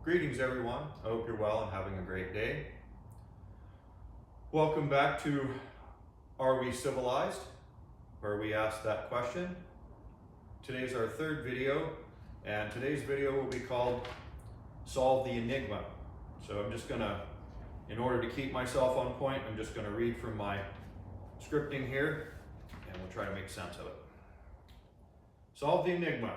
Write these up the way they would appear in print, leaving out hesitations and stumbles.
Greetings everyone, I hope you're well and having a great day. Welcome back to Are We Civilized? Where we ask that question. Today's our third video, and today's video will be called Solve the Enigma. So I'm just gonna, in order to keep myself on point, I'm just gonna read from my scripting here and we'll try to make sense of it. Solve the Enigma.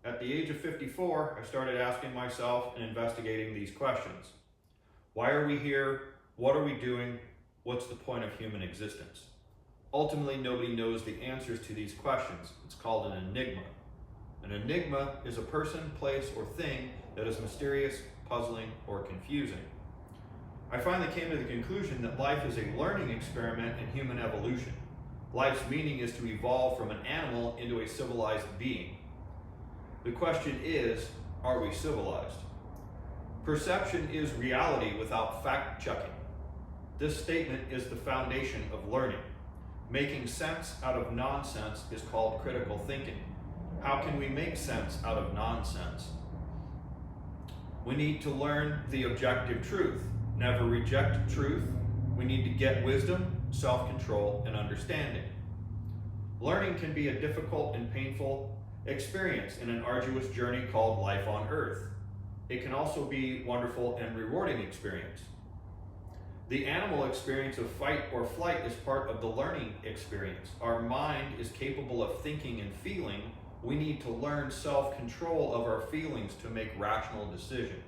At the age of 54, I started asking myself and investigating these questions. Why are we here? What are we doing? What's the point of human existence? Ultimately, nobody knows the answers to these questions. It's called an enigma. An enigma is a person, place, or thing that is mysterious, puzzling, or confusing. I finally came to the conclusion that life is a learning experiment in human evolution. Life's meaning is to evolve from an animal into a civilized being. The question is, are we civilized? Perception is reality without fact-checking. This statement is the foundation of learning. Making sense out of nonsense is called critical thinking. How can we make sense out of nonsense? We need to learn the objective truth. Never reject truth. We need to get wisdom, self-control, and understanding. Learning can be a difficult and painful experience in an arduous journey called life on Earth. It can also be wonderful and rewarding experience. The animal experience of fight or flight is part of the learning experience. Our mind is capable of thinking and feeling. We need to learn self-control of our feelings to make rational decisions.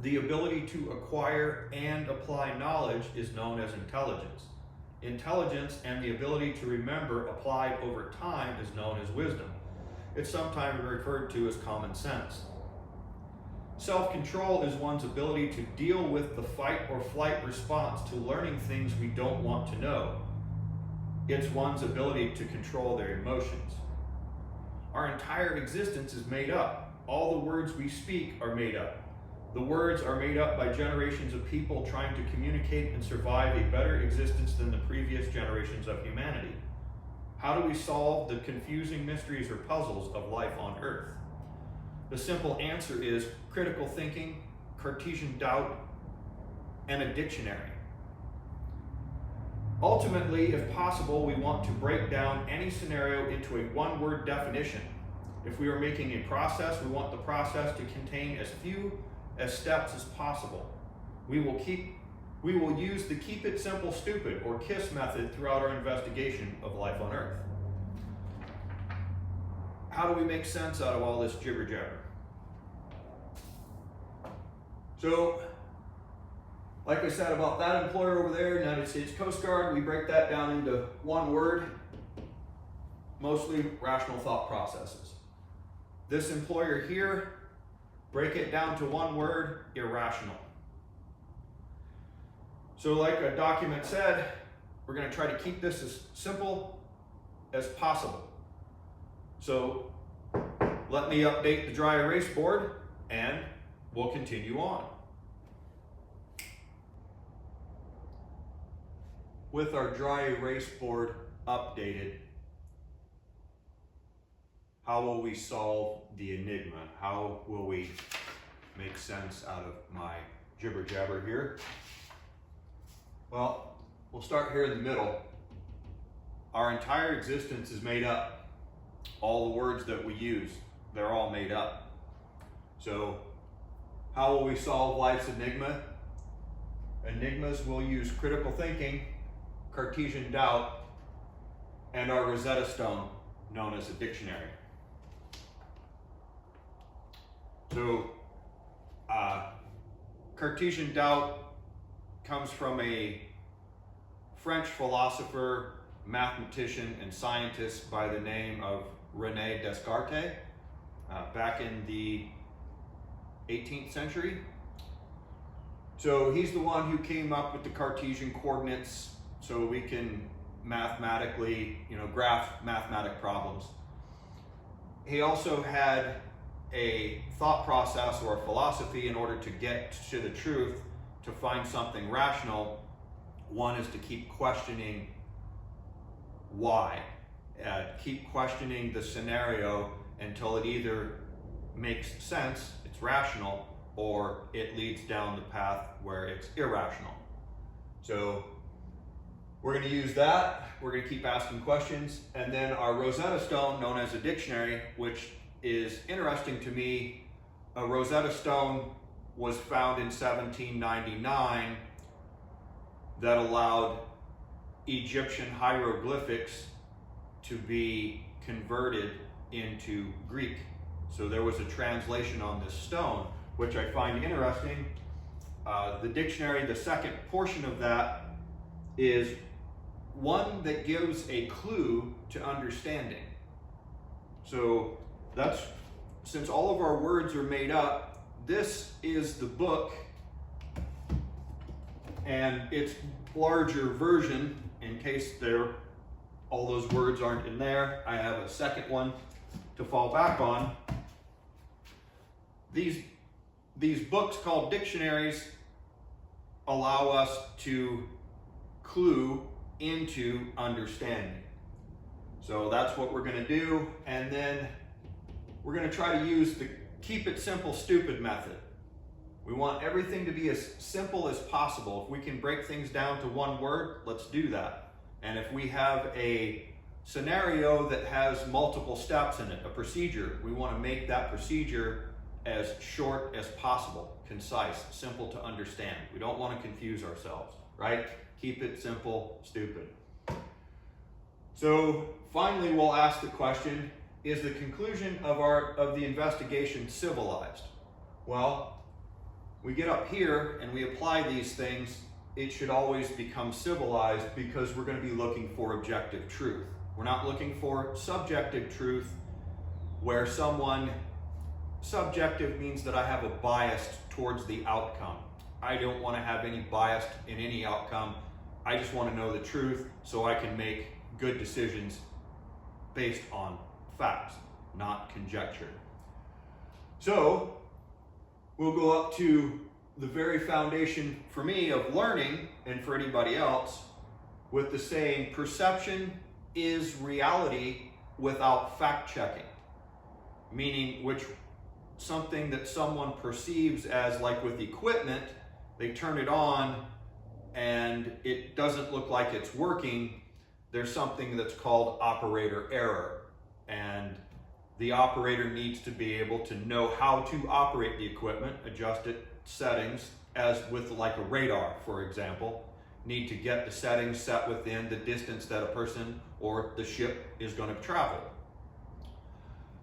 The ability to acquire and apply knowledge is known as intelligence. Intelligence and the ability to remember applied over time is known as wisdom. It's sometimes referred to as common sense. Self-control is one's ability to deal with the fight or flight response to learning things we don't want to know. It's one's ability to control their emotions. Our entire existence is made up. All the words we speak are made up. The words are made up by generations of people trying to communicate and survive a better existence than the previous generations of humanity. How do we solve the confusing mysteries or puzzles of life on Earth? The simple answer is critical thinking, Cartesian doubt, and a dictionary. Ultimately, if possible, we want to break down any scenario into a one-word definition. If we are making a process, we want the process to contain as few steps as possible. We will use the keep it simple stupid or KISS method throughout our investigation of life on Earth. How do we make sense out of all this jibber jabber? So, like I said about that employer over there, United States Coast Guard, we break that down into one word, mostly rational thought processes. This employer here, break it down to one word, irrational. So like a document said, we're going to try to keep this as simple as possible. So let me update the dry erase board and we'll continue on. With our dry erase board updated, how will we solve the enigma? How will we make sense out of my jibber jabber here? Well, we'll start here in the middle. Our entire existence is made up. All the words that we use, they're all made up. So how will we solve life's enigma? Enigmas will use critical thinking, Cartesian doubt, and our Rosetta Stone, known as a dictionary. So, Cartesian doubt comes from a French philosopher, mathematician, and scientist by the name of René Descartes, back in the 18th century. So he's the one who came up with the Cartesian coordinates so we can mathematically, graph mathematic problems. He also had a thought process or a philosophy in order to get to the truth, to find something rational. One is to keep questioning why. Keep questioning the scenario until it either makes sense, it's rational, or it leads down the path where it's irrational. So we're going to use that. We're going to keep asking questions. And then our Rosetta Stone, known as a dictionary, which is interesting to me. A Rosetta Stone was found in 1799 that allowed Egyptian hieroglyphics to be converted into Greek. So there was a translation on this stone, which I find interesting. The dictionary, the second portion of that, is one that gives a clue to understanding. So that's, since all of our words are made up, this is the book and its larger version. In case all those words aren't in there, I have a second one to fall back on. These books called dictionaries allow us to clue into understanding. So that's what we're going to do, and then we're going to try to use the keep it simple, stupid method. We want everything to be as simple as possible. If we can break things down to one word, let's do that. And if we have a scenario that has multiple steps in it, a procedure, we want to make that procedure as short as possible, concise, simple to understand. We don't want to confuse ourselves, right? Keep it simple, stupid. So finally, we'll ask the question, is the conclusion of the investigation civilized? Well, we get up here and we apply these things, it should always become civilized because we're going to be looking for objective truth. We're not looking for subjective truth where subjective means that I have a bias towards the outcome. I don't want to have any bias in any outcome. I just want to know the truth so I can make good decisions based on facts, not conjecture. So we'll go up to the very foundation for me of learning, and for anybody else, with the saying, perception is reality without fact checking. Meaning something that someone perceives as, like with equipment, they turn it on and it doesn't look like it's working. There's something that's called operator error, and the operator needs to be able to know how to operate the equipment, adjust its settings, as with like a radar, for example, need to get the settings set within the distance that a person or the ship is going to travel.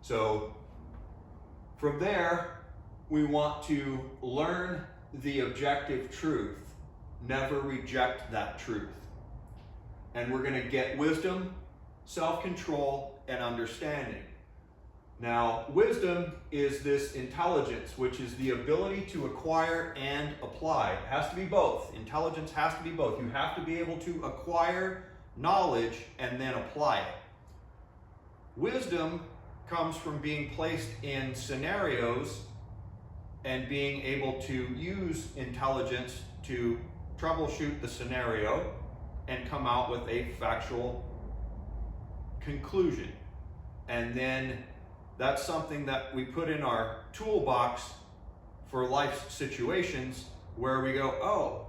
So from there, we want to learn the objective truth, never reject that truth. And we're going to get wisdom, self-control, and understanding. Now, wisdom is this intelligence, which is the ability to acquire and apply. It has to be both. Intelligence has to be both. You have to be able to acquire knowledge and then apply it. Wisdom comes from being placed in scenarios and being able to use intelligence to troubleshoot the scenario and come out with a factual conclusion. And then that's something that we put in our toolbox for life situations where we go, oh,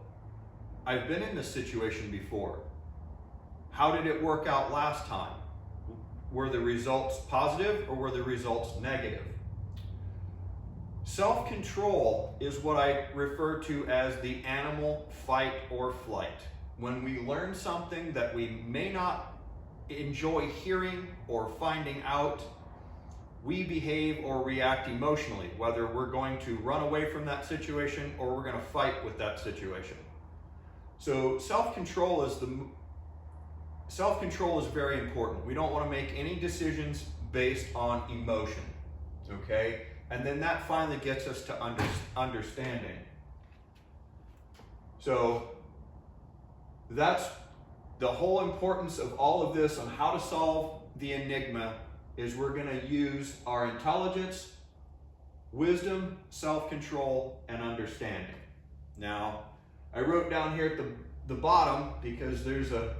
I've been in this situation before. How did it work out last time? Were the results positive or were the results negative? Self-control is what I refer to as the animal fight or flight. When we learn something that we may not enjoy hearing or finding out, we behave or react emotionally, whether we're going to run away from that situation or we're going to fight with that situation. So self-control is very important. We don't want to make any decisions based on emotion, okay? And then that finally gets us to understanding. So that's the whole importance of all of this on how to solve the enigma, is we're going to use our intelligence, wisdom, self-control, and understanding. Now, I wrote down here at the bottom, because there's a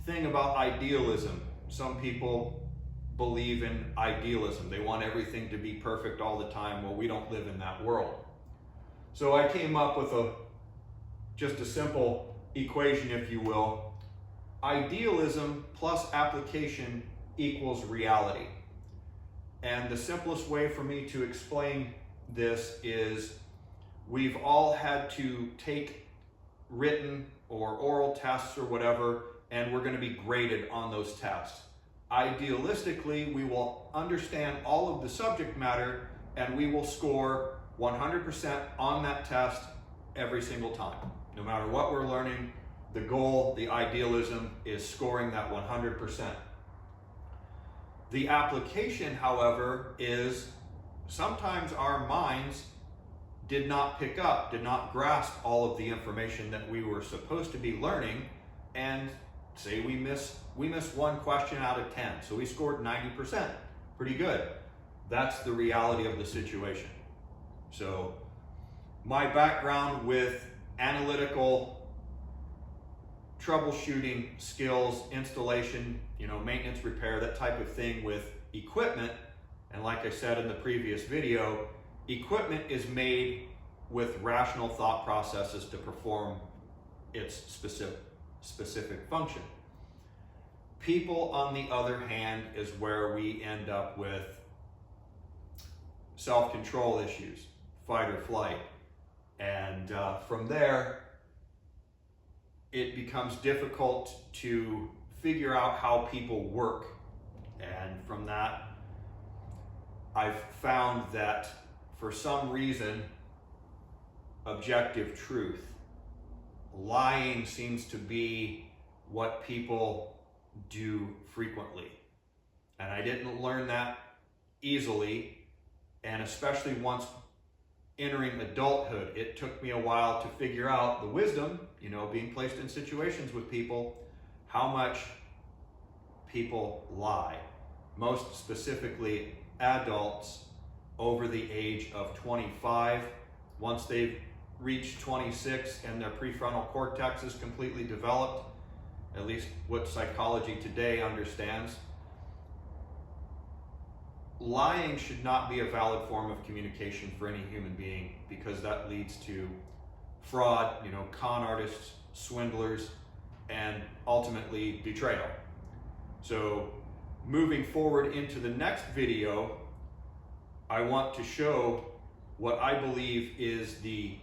thing about idealism. Some people believe in idealism. They want everything to be perfect all the time. Well, we don't live in that world. So I came up with just a simple equation, if you will. Idealism plus application equals reality. And the simplest way for me to explain this is we've all had to take written or oral tests or whatever, and we're going to be graded on those tests. Idealistically, we will understand all of the subject matter and we will score 100% on that test every single time. No matter what we're learning, the goal, the idealism is scoring that 100%. The application, however, is sometimes our minds did not pick up, did not grasp all of the information that we were supposed to be learning, and say we miss one question out of 10, so we scored 90%. Pretty good. That's the reality of the situation. So my background with analytical troubleshooting skills, installation, maintenance, repair, that type of thing with equipment, and like I said in the previous video, equipment is made with rational thought processes to perform its specific function. People, on the other hand, is where we end up with self-control issues, fight or flight. And from there, it becomes difficult to figure out how people work. And from that, I've found that for some reason, objective truth, lying seems to be what people do frequently. And I didn't learn that easily, and especially once entering adulthood, it took me a while to figure out the wisdom, being placed in situations with people, how much people lie. Most specifically, adults over the age of 25. Once they've reached 26 and their prefrontal cortex is completely developed, at least what psychology today understands, lying should not be a valid form of communication for any human being, because that leads to fraud, con artists, swindlers, and ultimately betrayal. So moving forward into the next video, I want to show what I believe is the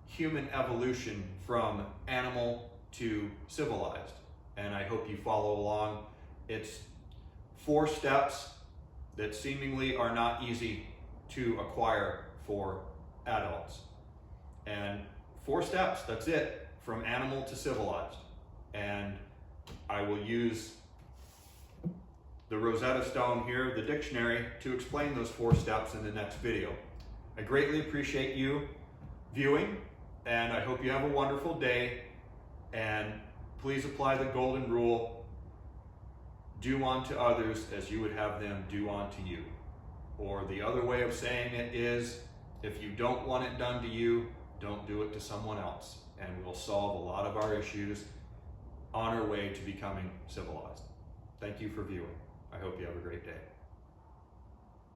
human evolution from animal to civilized. And I hope you follow along. It's 4 steps that seemingly are not easy to acquire for adults. And 4 steps, that's it, from animal to civilized. And I will use the Rosetta Stone here, the dictionary, to explain those 4 steps in the next video. I greatly appreciate you viewing, and I hope you have a wonderful day. And please apply the golden rule: do unto others as you would have them do unto you. Or the other way of saying it is, if you don't want it done to you, don't do it to someone else. And we'll solve a lot of our issues on our way to becoming civilized. Thank you for viewing. I hope you have a great day.